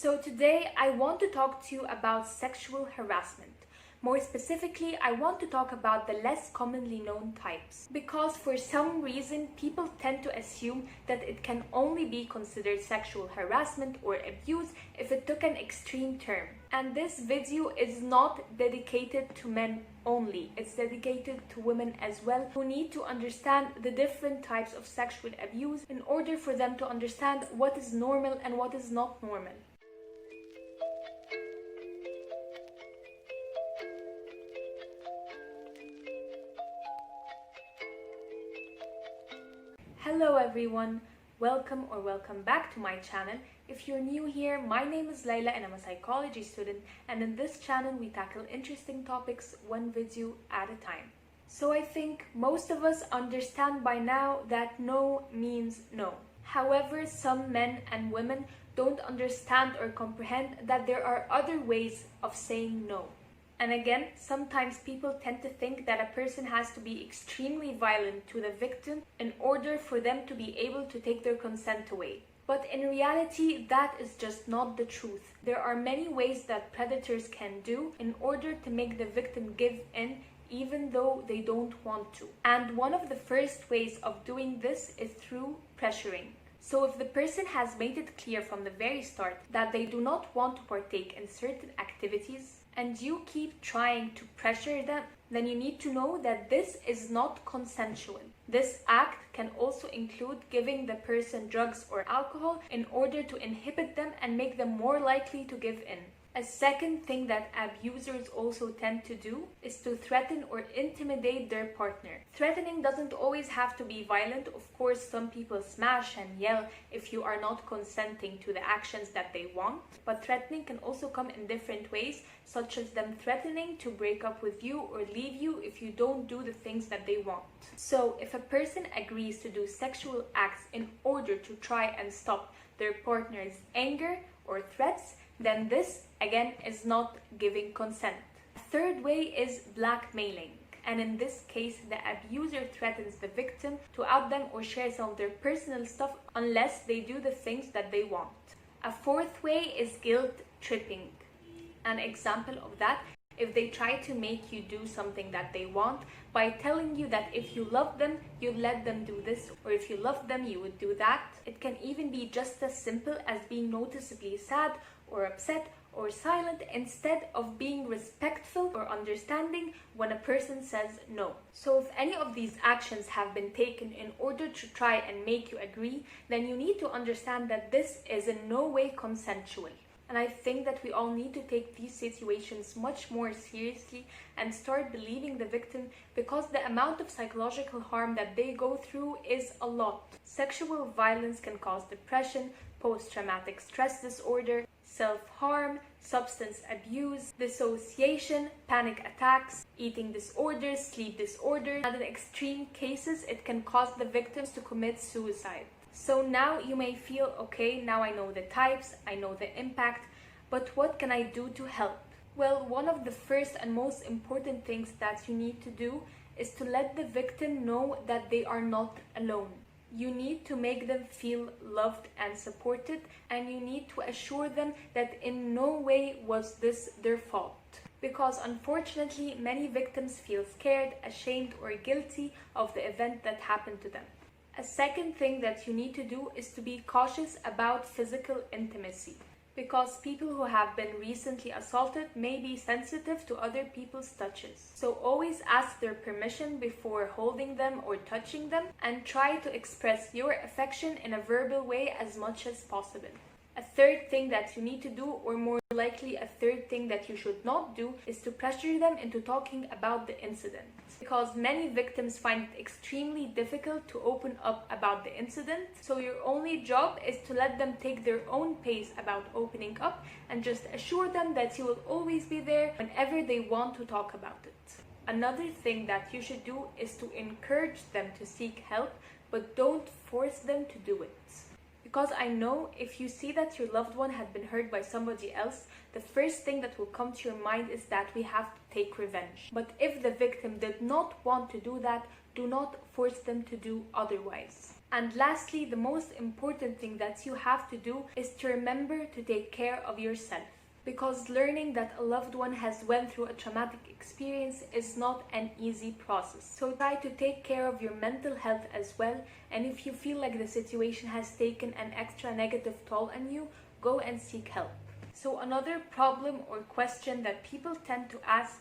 So today I want to talk to you about sexual harassment. More specifically, I want to talk about the less commonly known types, because for some reason people tend to assume that it can only be considered sexual harassment or abuse if it took an extreme turn. And this video is not dedicated to men only, it's dedicated to women as well, who need to understand the different types of sexual abuse in order for them to understand what is normal and what is not normal. Hello everyone, welcome back to my channel. If you're new here, my name is Layla and I'm a psychology student, and in this channel we tackle interesting topics one video at a time. So I think most of us understand by now that no means no. However, some men and women don't understand or comprehend that there are other ways of saying no. And again, sometimes people tend to think that a person has to be extremely violent to the victim in order for them to be able to take their consent away. But in reality, that is just not the truth. There are many ways that predators can do in order to make the victim give in, even though they don't want to. And one of the first ways of doing this is through pressuring. So if the person has made it clear from the very start that they do not want to partake in certain activities, and you keep trying to pressure them, then you need to know that this is not consensual. This act can also include giving the person drugs or alcohol in order to inhibit them and make them more likely to give in. A second thing that abusers also tend to do is to threaten or intimidate their partner. Threatening doesn't always have to be violent. Of course, some people smash and yell if you are not consenting to the actions that they want. But threatening can also come in different ways, such as them threatening to break up with you or leave you if you don't do the things that they want. So if a person agrees to do sexual acts in order to try and stop their partner's anger or threats, then this, again, is not giving consent. A third way is blackmailing. And in this case, the abuser threatens the victim to out them or share some of their personal stuff unless they do the things that they want. A fourth way is guilt tripping. An example of that, if they try to make you do something that they want by telling you that if you love them, you'd let them do this, or if you love them, you would do that. It can even be just as simple as being noticeably sad or upset or silent instead of being respectful or understanding when a person says no. So if any of these actions have been taken in order to try and make you agree, then you need to understand that this is in no way consensual. And I think that we all need to take these situations much more seriously and start believing the victim, because the amount of psychological harm that they go through is a lot. Sexual violence can cause depression, post-traumatic stress disorder, self-harm, substance abuse, dissociation, panic attacks, eating disorders, sleep disorders, and in extreme cases, it can cause the victims to commit suicide. So now you may feel, okay, now I know the types, I know the impact, but what can I do to help? Well, one of the first and most important things that you need to do is to let the victim know that they are not alone. You need to make them feel loved and supported, and you need to assure them that in no way was this their fault. Because unfortunately, many victims feel scared, ashamed, or guilty of the event that happened to them. A second thing that you need to do is to be cautious about physical intimacy, because people who have been recently assaulted may be sensitive to other people's touches. So always ask their permission before holding them or touching them, and try to express your affection in a verbal way as much as possible. A third thing that you need to do, or more likely a third thing that you should not do, is to pressure them into talking about the incident. Because many victims find it extremely difficult to open up about the incident. So your only job is to let them take their own pace about opening up, and just assure them that you will always be there whenever they want to talk about it. Another thing that you should do is to encourage them to seek help, but don't force them to do it. Because I know if you see that your loved one had been hurt by somebody else, the first thing that will come to your mind is that we have to take revenge. But if the victim did not want to do that, do not force them to do otherwise. And lastly, the most important thing that you have to do is to remember to take care of yourself. Because learning that a loved one has went through a traumatic experience is not an easy process. So try to take care of your mental health as well, and if you feel like the situation has taken an extra negative toll on you, go and seek help. So another problem or question that people tend to ask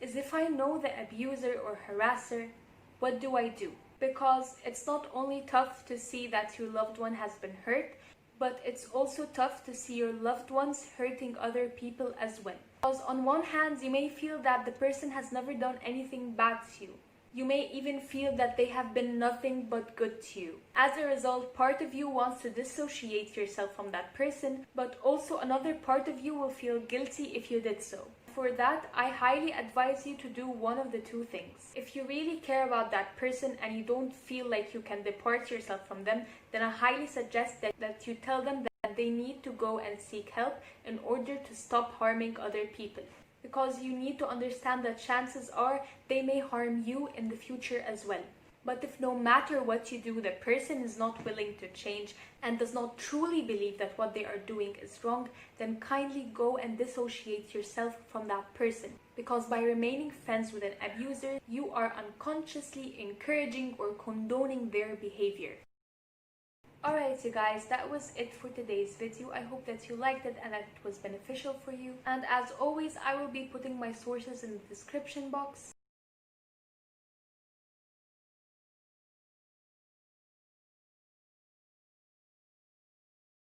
is, if I know the abuser or harasser, what do I do? Because it's not only tough to see that your loved one has been hurt, but it's also tough to see your loved ones hurting other people as well. Because on one hand, you may feel that the person has never done anything bad to you. You may even feel that they have been nothing but good to you. As a result, part of you wants to dissociate yourself from that person, but also another part of you will feel guilty if you did so. For that, I highly advise you to do one of the two things. If you really care about that person and you don't feel like you can depart yourself from them, then I highly suggest that you tell them that they need to go and seek help in order to stop harming other people. Because you need to understand that chances are they may harm you in the future as well. But if no matter what you do, the person is not willing to change and does not truly believe that what they are doing is wrong, then kindly go and dissociate yourself from that person. Because by remaining friends with an abuser, you are unconsciously encouraging or condoning their behavior. Alright you guys, that was it for today's video. I hope that you liked it and that it was beneficial for you. And as always, I will be putting my sources in the description box.